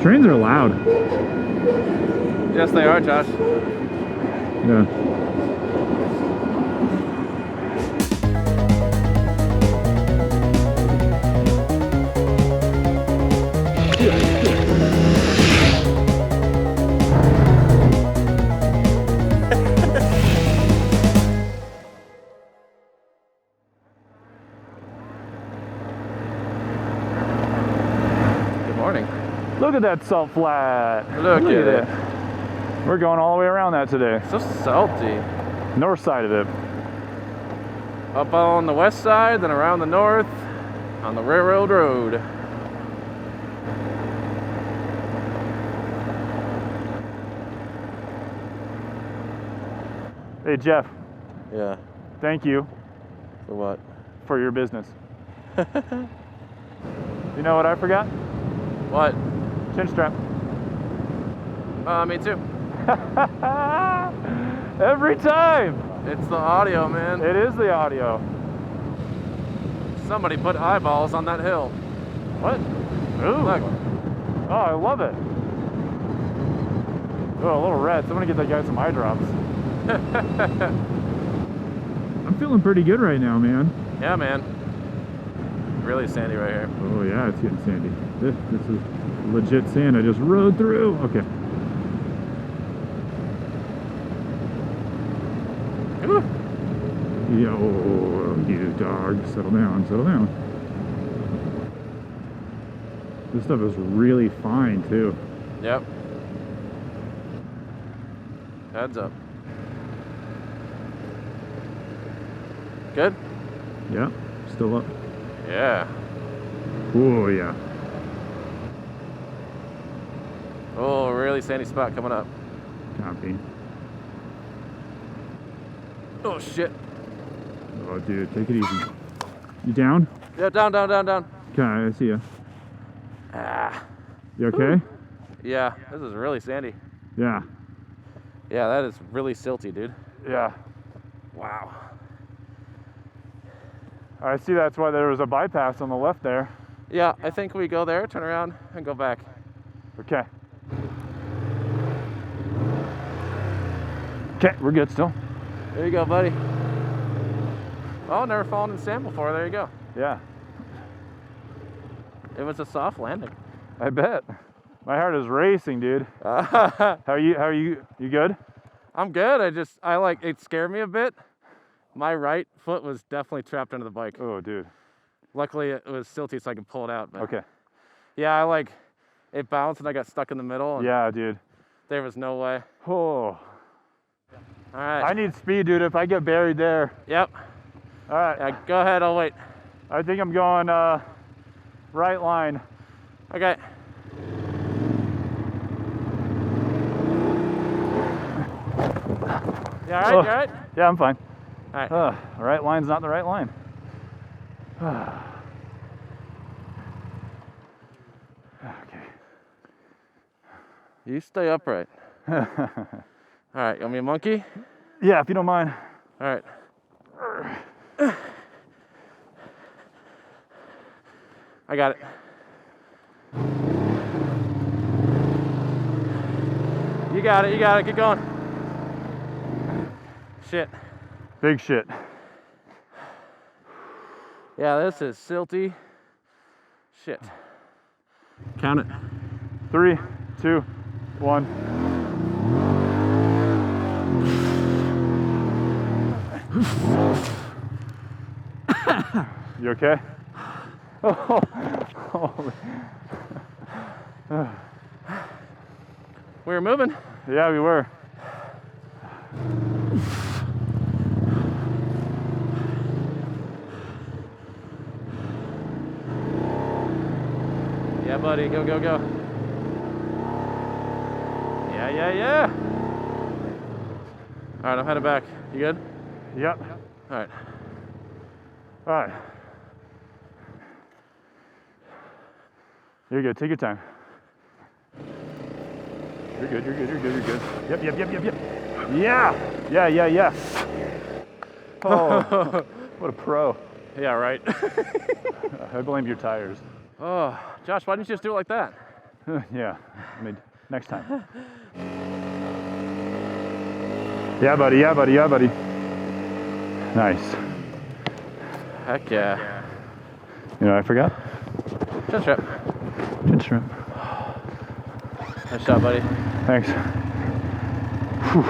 Trains are loud. Yes, they are, Josh. Yeah. Look at that salt flat. Look at it. We're going all the way around that today. So salty. North side of it. Up on the west side, then around the north on the railroad road. Hey, Jeff. Yeah. Thank you. For what? For your business. You know what I forgot? What? Chin strap. Me too. Every time. It's the audio, man. It is the audio. Somebody put eyeballs on that hill. What? Ooh. Look. Oh, I love it. Oh, a little red. Somebody get that guy some eye drops. I'm feeling pretty good right now, man. Yeah, man. Really sandy right here. Oh yeah, it's getting sandy. This is legit sand I just rode through. Okay. Ooh. Yo, you dog. Settle down, settle down. This stuff is really fine too. Yep. Heads up. Good? Yeah, still up. Yeah. Oh yeah. Oh, really sandy spot coming up. Copy. Oh shit. Oh dude, take it easy. You down? Yeah, down, down, down, down. Okay, I see ya. Ah. You okay? Ooh. Yeah, this is really sandy. Yeah. Yeah, that is really silty, dude. Yeah. Wow. I see that's why there was a bypass on the left there. Yeah, I think we go there, turn around, and go back. Okay. Okay, we're good still. There you go, buddy. Oh, never fallen in sand before. There you go. Yeah. It was a soft landing. I bet. My heart is racing, dude. How are you? You good? I'm good. It scared me a bit. My right foot was definitely trapped under the bike. Oh, dude. Luckily, it was silty, so I could pull it out. But Okay. yeah, it bounced and I got stuck in the middle. And yeah, dude. There was no way. Oh. All right. I need speed, dude. If I get buried there. Yep. All right. Yeah, go ahead. I'll wait. I think I'm going right line. Okay. You all right? Oh. You all right? Yeah, I'm fine. All right. The right line's not the right line. Okay. You stay upright. All right. You want me a monkey? Yeah, if you don't mind. All right. I got it. You got it. You got it. Keep going. Shit. Big shit. Yeah, this is silty shit. Count it. 3, 2, 1. You okay? We were moving. Yeah, we were. Yeah, buddy, go, go, go. Yeah, yeah, yeah. All right, I'm heading back. You good? Yep. All right. All right. You're good. Take your time. You're good. You're good. You're good. You're good. Yep. Yep. Yep. Yep. Yep. Yeah. Yeah. Yeah. Yeah. Oh, what a pro. Yeah, right. I blame your tires. Oh, Josh, why didn't you just do it like that? Yeah, I mean, next time. Yeah, buddy, yeah, buddy, yeah, buddy. Nice. Heck yeah. You know what I forgot? Chin strap. Chin strap. Nice shot, buddy. Thanks. Whew.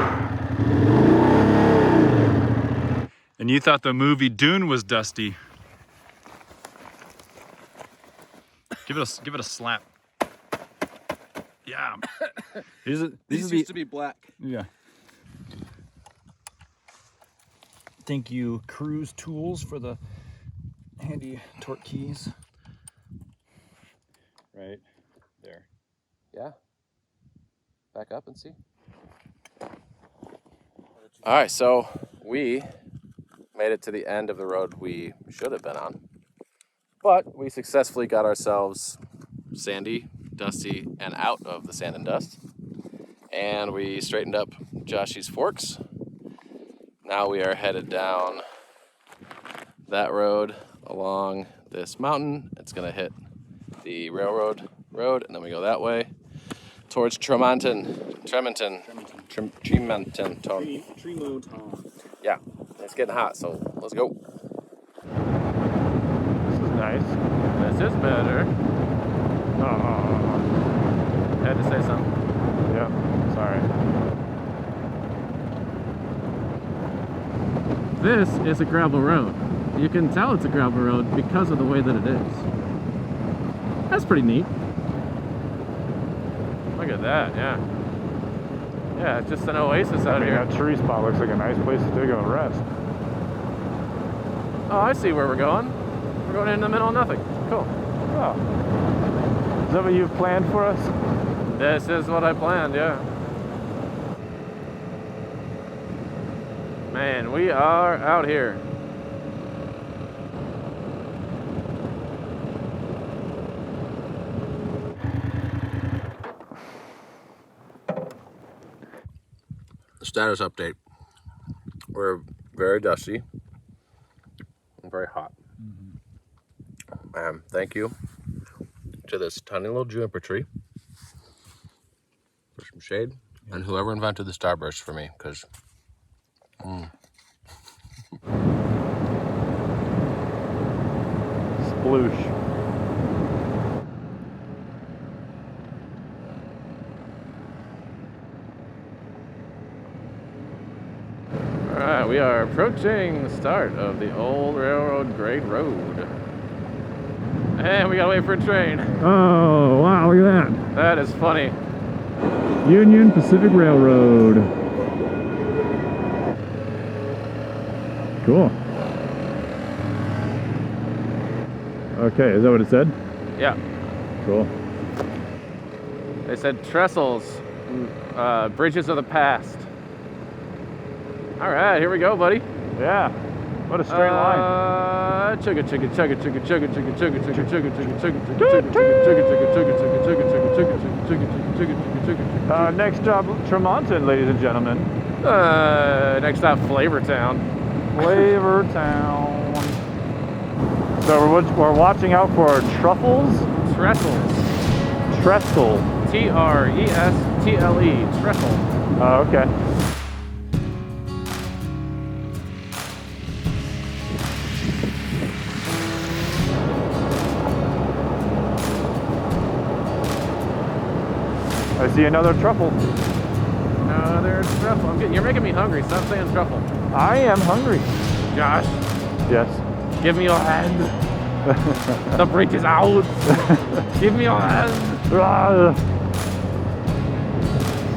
And you thought the movie Dune was dusty. Give it a slap. Yeah. These used to be black. Yeah. Thank you, Cruise Tools, for the handy torque keys. Right there. Yeah. Back up and see. All right, so we made it to the end of the road we should have been on. But we successfully got ourselves sandy, dusty, and out of the sand and dust. And we straightened up Joshy's forks. Now we are headed down that road along this mountain. It's gonna hit the railroad road, and then we go that way towards Tremonton. Yeah, it's getting hot, so let's go. This is nice. This is better. Had to say something. Yeah, sorry. This is a gravel road. You can tell it's a gravel road because of the way that it is. That's pretty neat. Look at that, yeah. Yeah, it's just an oasis out here. That tree spot looks like a nice place to take a rest. Oh, I see where we're going. We're going in the middle of nothing. Cool. Oh. Is that what you've planned for us? This is what I planned, yeah. Man, we are out here. Status update. We're very dusty and very hot. Thank you to this tiny little juniper tree for some shade, and whoever invented the starburst for me, because Sploosh. Alright, we are approaching the start of the old railroad grade road. And we gotta wait for a train. Oh, wow, look at that. That is funny. Union Pacific Railroad. Cool. Okay, is that what it said? Yeah. Cool. They said trestles, bridges of the past. Alright, here we go, buddy. Yeah. What a straight line. Chugga chugga chugga chugga chugga chugga chugga chugga chugga chugga chugga chugga chugga chugga chugga chugga chugga. Next stop, Tremonton, ladies and gentlemen. Next stop, Flavortown. Flavortown. So we're watching out for truffles? Trestles. Trestle. Trestle. Trestle. Oh, okay. I see another truffle. Another truffle. You're making me hungry. Stop saying truffle. I am hungry. Josh, Yes. give me your hand. The bridge is out. Give me your hand. Ah.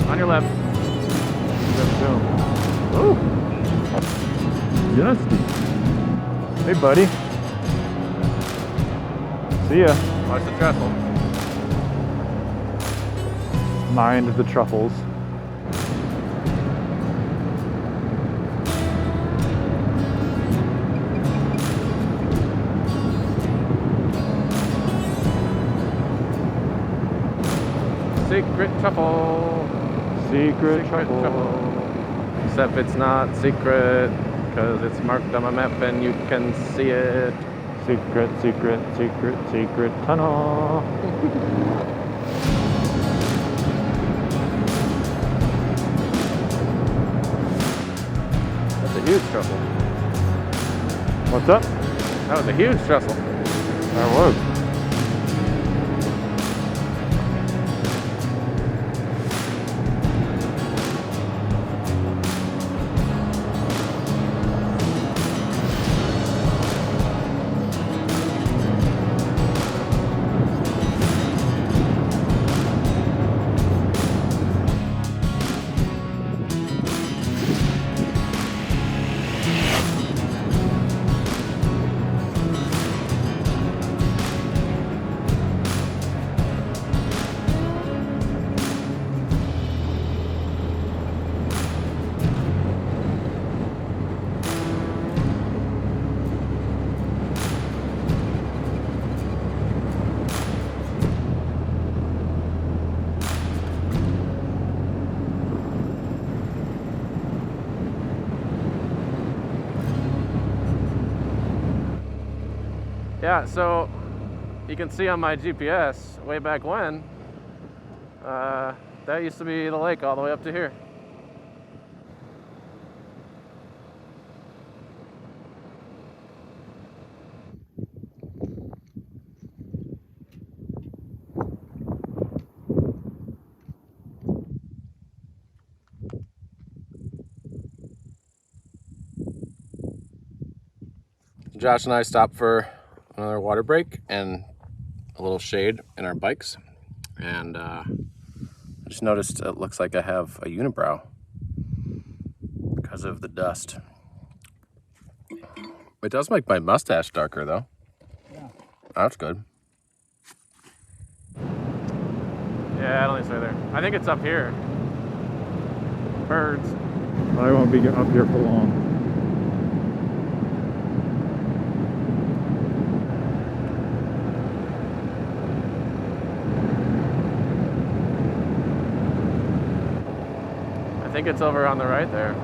On your left. Ooh. Dusty. Hey, buddy. See ya. Watch the trestle. Mind the truffles. Secret truffle. Secret truffle. Except it's not secret because it's marked on my map and you can see it. Secret, secret, secret, secret tunnel. huge trestle. What's up? That was a huge trestle. That was. Yeah, so you can see on my GPS way back when, that used to be the lake all the way up to here. Josh and I stopped for another water break and a little shade in our bikes, and I just noticed it looks like I have a unibrow because of the dust. It does make my mustache darker though. Yeah. That's good. Yeah, I don't think it's right there. I think it's up here. Birds. I won't be up here for long. I think it's over on the right there.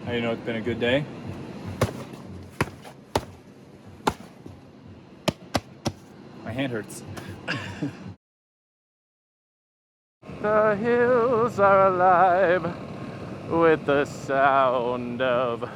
How do you know it's been a good day? My hand hurts. The hills are alive with the sound of